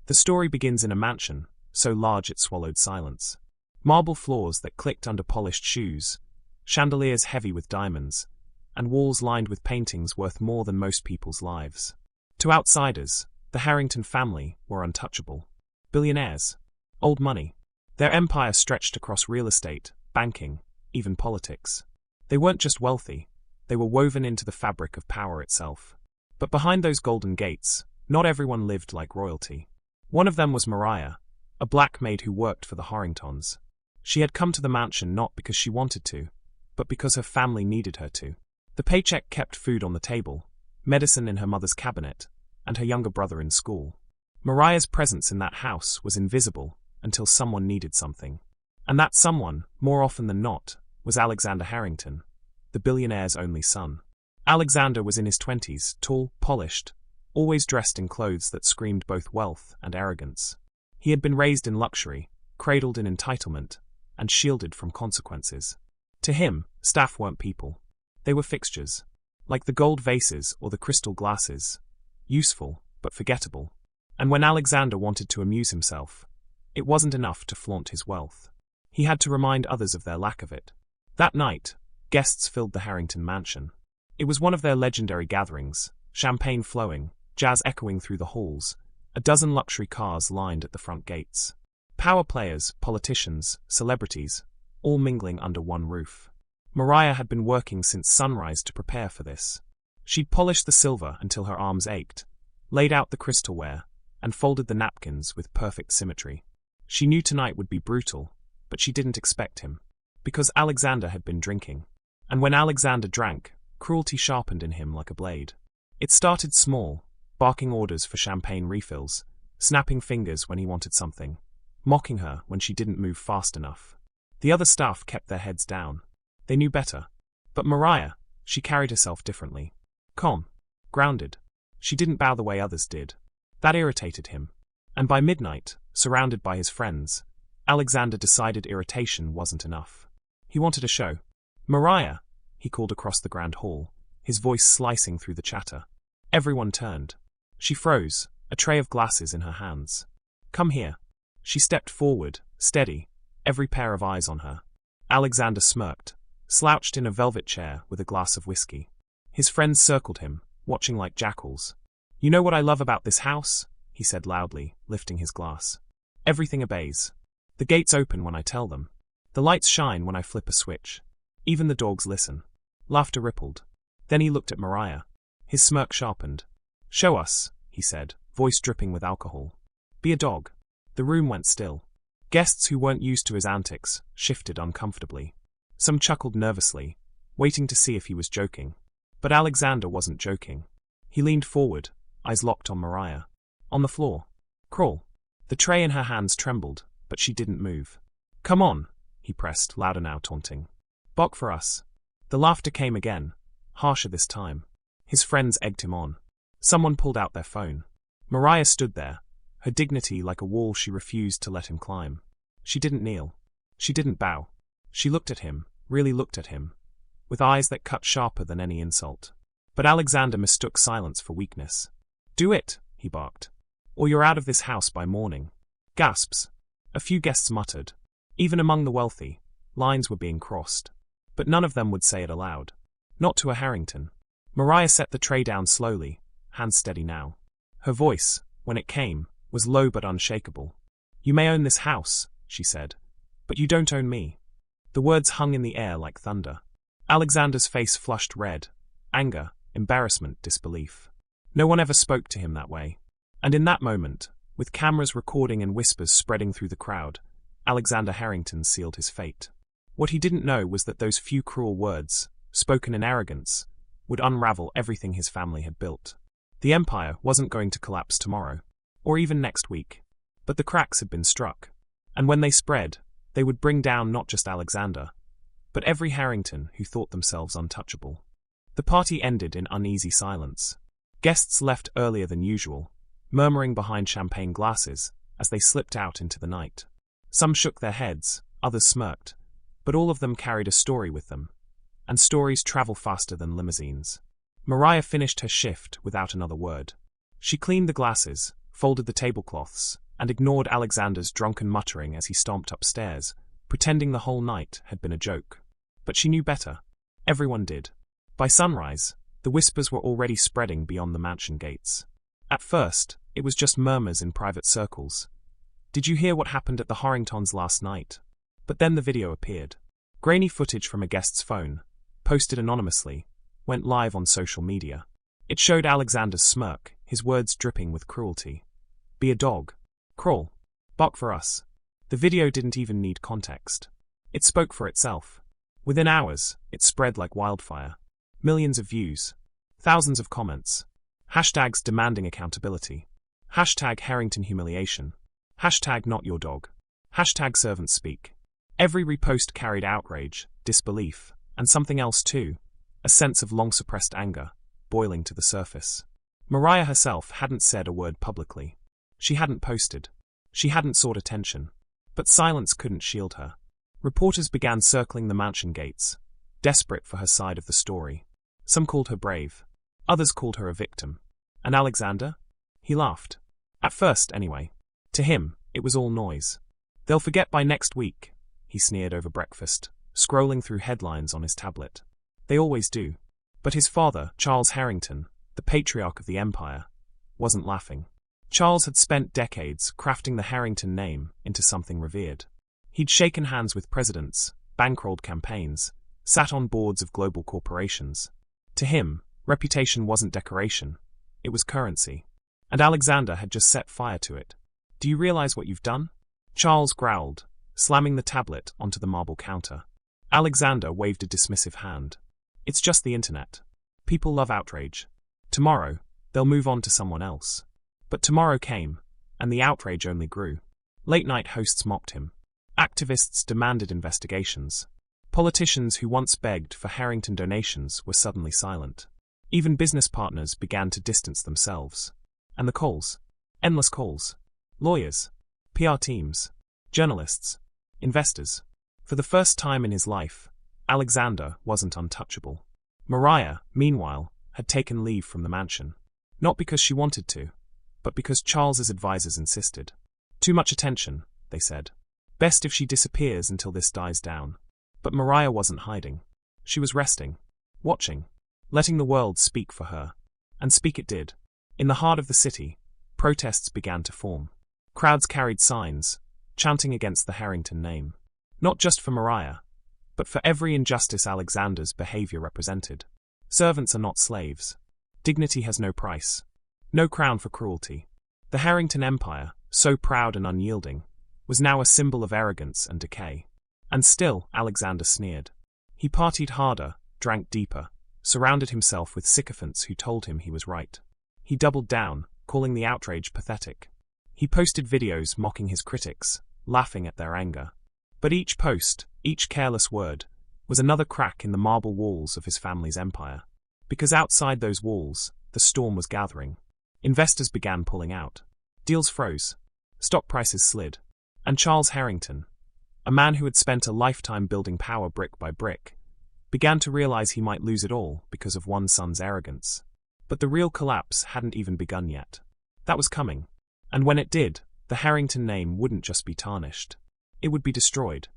The story begins in a mansion, so large it swallowed silence. Marble floors that clicked under polished shoes, chandeliers heavy with diamonds, and walls lined with paintings worth more than most people's lives. To outsiders, the Harrington family were untouchable. Billionaires. Old money. Their empire stretched across real estate, banking, even politics. They weren't just wealthy, they were woven into the fabric of power itself. But behind those golden gates, not everyone lived like royalty. One of them was Mariah, a black maid who worked for the Harringtons. She had come to the mansion not because she wanted to, but because her family needed her to. The paycheck kept food on the table, medicine in her mother's cabinet, and her younger brother in school. Mariah's presence in that house was invisible until someone needed something. And that someone, more often than not, was Alexander Harrington, the billionaire's only son. Alexander was in his 20s, tall, polished, always dressed in clothes that screamed both wealth and arrogance. He had been raised in luxury, cradled in entitlement, and shielded from consequences. To him, staff weren't people. They were fixtures, like the gold vases or the crystal glasses, useful but forgettable. And when Alexander wanted to amuse himself, it wasn't enough to flaunt his wealth. He had to remind others of their lack of it. That night, guests filled the Harrington mansion. It was one of their legendary gatherings, champagne flowing, jazz echoing through the halls, a dozen luxury cars lined at the front gates. Power players, politicians, celebrities, all mingling under one roof. Mariah had been working since sunrise to prepare for this. She'd polished the silver until her arms ached, laid out the crystalware, and folded the napkins with perfect symmetry. She knew tonight would be brutal, but she didn't expect him. Because Alexander had been drinking. And when Alexander drank, cruelty sharpened in him like a blade. It started small, barking orders for champagne refills, snapping fingers when he wanted something, mocking her when she didn't move fast enough. The other staff kept their heads down. They knew better. But Mariah, she carried herself differently. Calm. Grounded. She didn't bow the way others did. That irritated him. And by midnight, surrounded by his friends, Alexander decided irritation wasn't enough. He wanted a show. Mariah, he called across the grand hall, his voice slicing through the chatter. Everyone turned. She froze, a tray of glasses in her hands. Come here. She stepped forward, steady, every pair of eyes on her. Alexander smirked, slouched in a velvet chair with a glass of whiskey. His friends circled him, watching like jackals. You know what I love about this house? He said loudly, lifting his glass. Everything obeys. The gates open when I tell them. The lights shine when I flip a switch. Even the dogs listen. Laughter rippled. Then he looked at Mariah. His smirk sharpened. Show us, he said, voice dripping with alcohol. Be a dog. The room went still. Guests who weren't used to his antics shifted uncomfortably. Some chuckled nervously, waiting to see if he was joking. But Alexander wasn't joking. He leaned forward, eyes locked on Mariah. On the floor. Crawl. The tray in her hands trembled, but she didn't move. Come on, he pressed, louder now, taunting. Bark for us. The laughter came again, harsher this time. His friends egged him on. Someone pulled out their phone. Mariah stood there, her dignity like a wall she refused to let him climb. She didn't kneel. She didn't bow. She looked at him, really looked at him, with eyes that cut sharper than any insult. But Alexander mistook silence for weakness. Do it, he barked. Or you're out of this house by morning. Gasps. A few guests muttered. Even among the wealthy, lines were being crossed. But none of them would say it aloud. Not to a Harrington. Mariah set the tray down slowly, hands steady now. Her voice, when it came, was low but unshakable. You may own this house, she said, but you don't own me. The words hung in the air like thunder. Alexander's face flushed red. Anger, embarrassment, disbelief. No one ever spoke to him that way. And in that moment, with cameras recording and whispers spreading through the crowd, Alexander Harrington sealed his fate. What he didn't know was that those few cruel words, spoken in arrogance, would unravel everything his family had built. The empire wasn't going to collapse tomorrow, or even next week. But the cracks had been struck. And when they spread, they would bring down not just Alexander, but every Harrington who thought themselves untouchable. The party ended in uneasy silence. Guests left earlier than usual, murmuring behind champagne glasses as they slipped out into the night. Some shook their heads, others smirked, but all of them carried a story with them, and stories travel faster than limousines. Mariah finished her shift without another word. She cleaned the glasses, folded the tablecloths, and ignored Alexander's drunken muttering as he stomped upstairs, pretending the whole night had been a joke. But she knew better. Everyone did. By sunrise, the whispers were already spreading beyond the mansion gates. At first, it was just murmurs in private circles. "Did you hear what happened at the Harringtons last night?" But then the video appeared. Grainy footage from a guest's phone, posted anonymously, went live on social media. It showed Alexander's smirk, his words dripping with cruelty. "Be a dog. Crawl. Bark for us." The video didn't even need context. It spoke for itself. Within hours, it spread like wildfire. Millions of views. Thousands of comments. Hashtags demanding accountability. Hashtag Harrington humiliation. Hashtag not your dog. Hashtag servants speak. Every repost carried outrage, disbelief, and something else too, a sense of long-suppressed anger, boiling to the surface. Mariah herself hadn't said a word publicly. She hadn't posted. She hadn't sought attention. But silence couldn't shield her. Reporters began circling the mansion gates, desperate for her side of the story. Some called her brave. Others called her a victim. And Alexander? He laughed. At first, anyway. To him, it was all noise. "They'll forget by next week," he sneered over breakfast, scrolling through headlines on his tablet. "They always do." But his father, Charles Harrington, the patriarch of the empire, wasn't laughing. Charles had spent decades crafting the Harrington name into something revered. He'd shaken hands with presidents, bankrolled campaigns, sat on boards of global corporations. To him, reputation wasn't decoration, it was currency. And Alexander had just set fire to it. "Do you realize what you've done?" Charles growled, slamming the tablet onto the marble counter. Alexander waved a dismissive hand. "It's just the internet. People love outrage. Tomorrow, they'll move on to someone else." But tomorrow came, and the outrage only grew. Late-night hosts mocked him. Activists demanded investigations. Politicians who once begged for Harrington donations were suddenly silent. Even business partners began to distance themselves. And the calls. Endless calls. Lawyers. PR teams. Journalists. Investors. For the first time in his life, Alexander wasn't untouchable. Mariah, meanwhile, had taken leave from the mansion. Not because she wanted to, but because Charles's advisors insisted. "Too much attention," they said. "Best if she disappears until this dies down." But Mariah wasn't hiding. She was resting, watching, letting the world speak for her. And speak it did. In the heart of the city, protests began to form. Crowds carried signs, chanting against the Harrington name. Not just for Mariah, but for every injustice Alexander's behavior represented. Servants are not slaves. Dignity has no price. No crown for cruelty. The Harrington Empire, so proud and unyielding, was now a symbol of arrogance and decay. And still, Alexander sneered. He partied harder, drank deeper, surrounded himself with sycophants who told him he was right. He doubled down, calling the outrage pathetic. He posted videos mocking his critics, laughing at their anger. But each post, each careless word, was another crack in the marble walls of his family's empire. Because outside those walls, the storm was gathering. Investors began pulling out. Deals froze. Stock prices slid. And Charles Harrington, a man who had spent a lifetime building power brick by brick, began to realize he might lose it all because of one son's arrogance. But the real collapse hadn't even begun yet. That was coming. And when it did, the Harrington name wouldn't just be tarnished. It would be destroyed.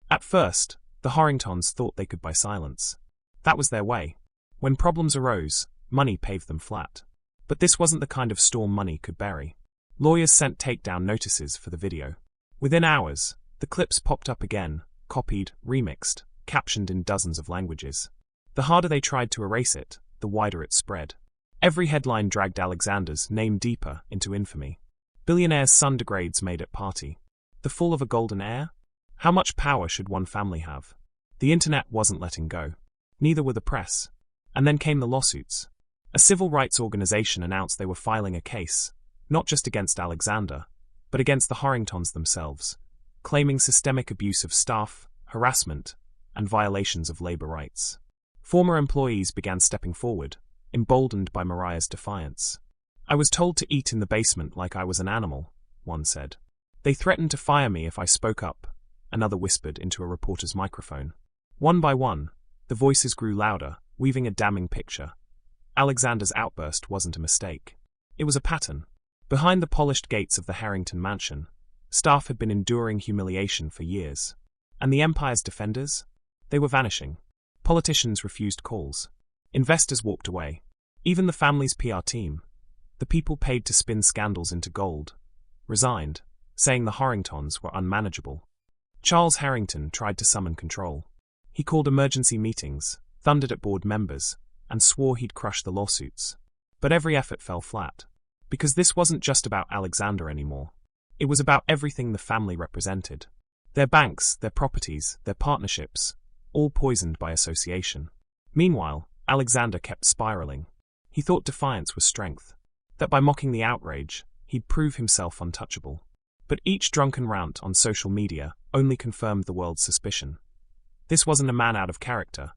At first, the Harringtons thought they could buy silence. That was their way. When problems arose, money paved them flat. But this wasn't the kind of storm money could bury. Lawyers sent takedown notices for the video. Within hours, the clips popped up again, copied, remixed, captioned in dozens of languages. The harder they tried to erase it, the wider it spread. Every headline dragged Alexander's name deeper into infamy. Billionaire's son degrades Maid at party. The fall of a golden heir? How much power should one family have? The internet wasn't letting go. Neither were the press. And then came the lawsuits. A civil rights organization announced they were filing a case, not just against Alexander, but against the Harringtons themselves, claiming systemic abuse of staff, harassment, and violations of labor rights. Former employees began stepping forward, emboldened by Mariah's defiance. "I was told to eat in the basement like I was an animal," one said. "They threatened to fire me if I spoke up," another whispered into a reporter's microphone. One by one, the voices grew louder, weaving a damning picture. Alexander's outburst wasn't a mistake. It was a pattern. Behind the polished gates of the Harrington mansion, staff had been enduring humiliation for years. And the empire's defenders? They were vanishing. Politicians refused calls. Investors walked away. Even the family's PR team, the people paid to spin scandals into gold, resigned, saying the Harringtons were unmanageable. Charles Harrington tried to summon control. He called emergency meetings, thundered at board members, and swore he'd crush the lawsuits. But every effort fell flat. Because this wasn't just about Alexander anymore. It was about everything the family represented. Their banks, their properties, their partnerships, all poisoned by association. Meanwhile, Alexander kept spiraling. He thought defiance was strength. That by mocking the outrage, he'd prove himself untouchable. But each drunken rant on social media only confirmed the world's suspicion. This wasn't a man out of character.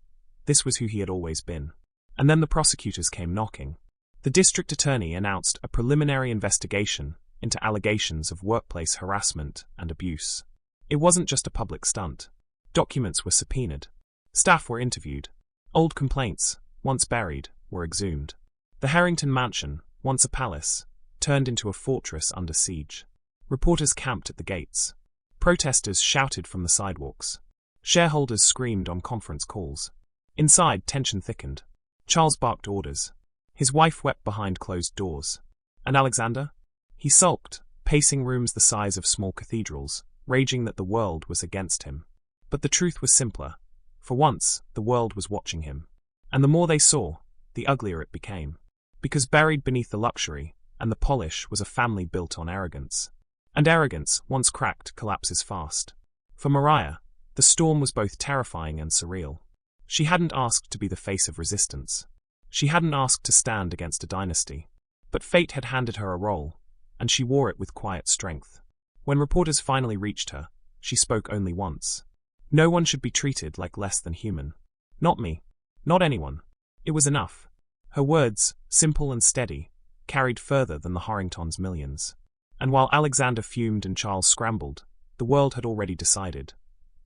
This was who he had always been. And then the prosecutors came knocking. The district attorney announced a preliminary investigation into allegations of workplace harassment and abuse. It wasn't just a public stunt. Documents were subpoenaed. Staff were interviewed. Old complaints, once buried, were exhumed. The Harrington mansion, once a palace, turned into a fortress under siege. Reporters camped at the gates. Protesters shouted from the sidewalks. Shareholders screamed on conference calls. Inside, tension thickened. Charles barked orders. His wife wept behind closed doors. And Alexander? He sulked, pacing rooms the size of small cathedrals, raging that the world was against him. But the truth was simpler. For once, the world was watching him. And the more they saw, the uglier it became. Because buried beneath the luxury and the polish was a family built on arrogance. And arrogance, once cracked, collapses fast. For Mariah, the storm was both terrifying and surreal. She hadn't asked to be the face of resistance. She hadn't asked to stand against a dynasty. But fate had handed her a role, and she wore it with quiet strength. When reporters finally reached her, she spoke only once. No one should be treated like less than human. Not me. Not anyone. It was enough. Her words, simple and steady, carried further than the Harringtons' millions. And while Alexander fumed and Charles scrambled, the world had already decided.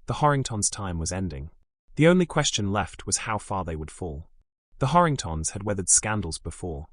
The Harringtons' time was ending. The only question left was how far they would fall. The Harringtons had weathered scandals before.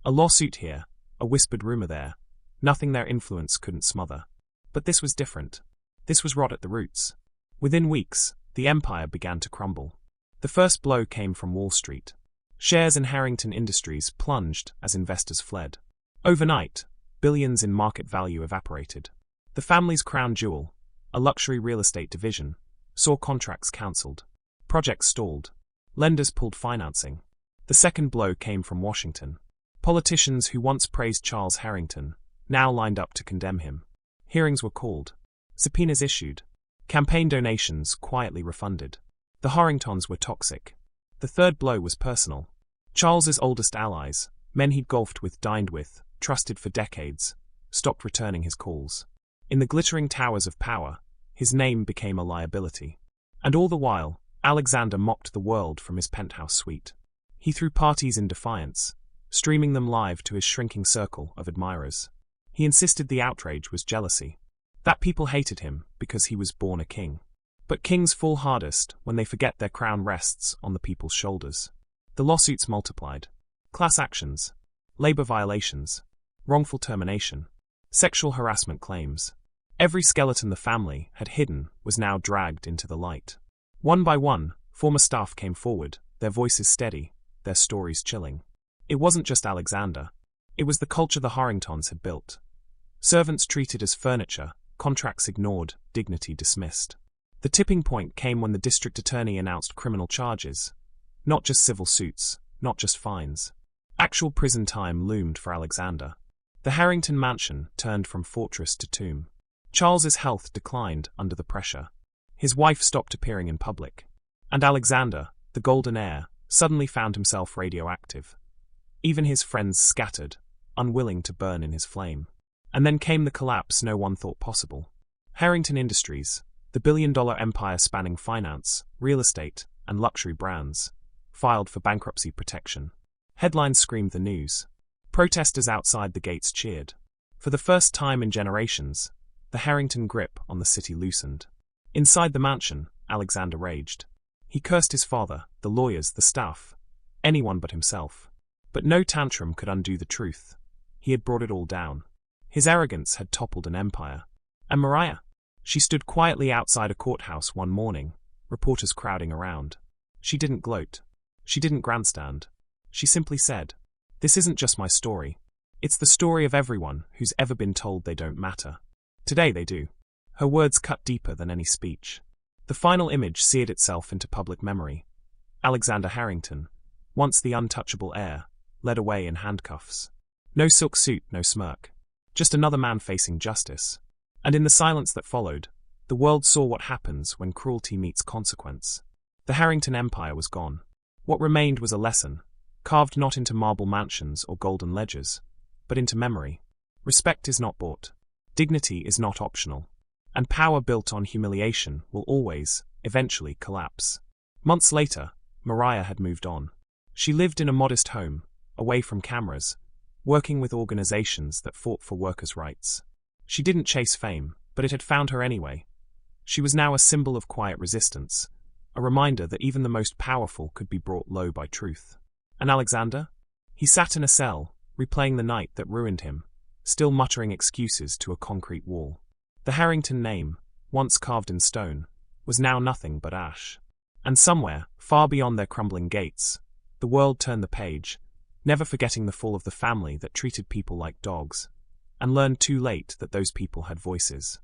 A lawsuit here, a whispered rumor there. Nothing their influence couldn't smother. But this was different. This was rot at the roots. Within weeks, the empire began to crumble. The first blow came from Wall Street. Shares in Harrington Industries plunged as investors fled. Overnight, billions in market value evaporated. The family's crown jewel, a luxury real estate division, saw contracts cancelled. Projects stalled. Lenders pulled financing. The second blow came from Washington. Politicians who once praised Charles Harrington now lined up to condemn him. Hearings were called. Subpoenas issued. Campaign donations quietly refunded. The Harringtons were toxic. The third blow was personal. Charles's oldest allies, men he'd golfed with, dined with, trusted for decades, stopped returning his calls. In the glittering towers of power, his name became a liability. And all the while, Alexander mocked the world from his penthouse suite. He threw parties in defiance, streaming them live to his shrinking circle of admirers. He insisted the outrage was jealousy. That people hated him because he was born a king. But kings fall hardest when they forget their crown rests on the people's shoulders. The lawsuits multiplied. Class actions, labor violations, wrongful termination, sexual harassment claims. Every skeleton the family had hidden was now dragged into the light. One by one, former staff came forward, their voices steady, their stories chilling. It wasn't just Alexander. It was the culture the Harringtons had built. Servants treated as furniture, contracts ignored, dignity dismissed. The tipping point came when the district attorney announced criminal charges. Not just civil suits, not just fines. Actual prison time loomed for Alexander. The Harrington mansion turned from fortress to tomb. Charles's health declined under the pressure. His wife stopped appearing in public. And Alexander, the golden heir, suddenly found himself radioactive. Even his friends scattered, unwilling to burn in his flame. And then came the collapse no one thought possible. Harrington Industries, the billion-dollar empire spanning finance, real estate, and luxury brands, filed for bankruptcy protection. Headlines screamed the news. Protesters outside the gates cheered. For the first time in generations, the Harrington grip on the city loosened. Inside the mansion, Alexander raged. He cursed his father, the lawyers, the staff, anyone but himself. But no tantrum could undo the truth. He had brought it all down. His arrogance had toppled an empire. And Mariah? She stood quietly outside a courthouse one morning, reporters crowding around. She didn't gloat. She didn't grandstand. She simply said, "This isn't just my story. It's the story of everyone who's ever been told they don't matter. Today they do." Her words cut deeper than any speech. The final image seared itself into public memory. Alexander Harrington, once the untouchable heir, led away in handcuffs. No silk suit, no smirk. Just another man facing justice. And in the silence that followed, the world saw what happens when cruelty meets consequence. The Harrington Empire was gone. What remained was a lesson, carved not into marble mansions or golden ledgers, but into memory. Respect is not bought. Dignity is not optional. And power built on humiliation will always, eventually, collapse. Months later, Mariah had moved on. She lived in a modest home, away from cameras, working with organizations that fought for workers' rights. She didn't chase fame, but it had found her anyway. She was now a symbol of quiet resistance, a reminder that even the most powerful could be brought low by truth. And Alexander? He sat in a cell, replaying the night that ruined him, still muttering excuses to a concrete wall. The Harrington name, once carved in stone, was now nothing but ash. And somewhere, far beyond their crumbling gates, the world turned the page, never forgetting the fall of the family that treated people like dogs, and learned too late that those people had voices.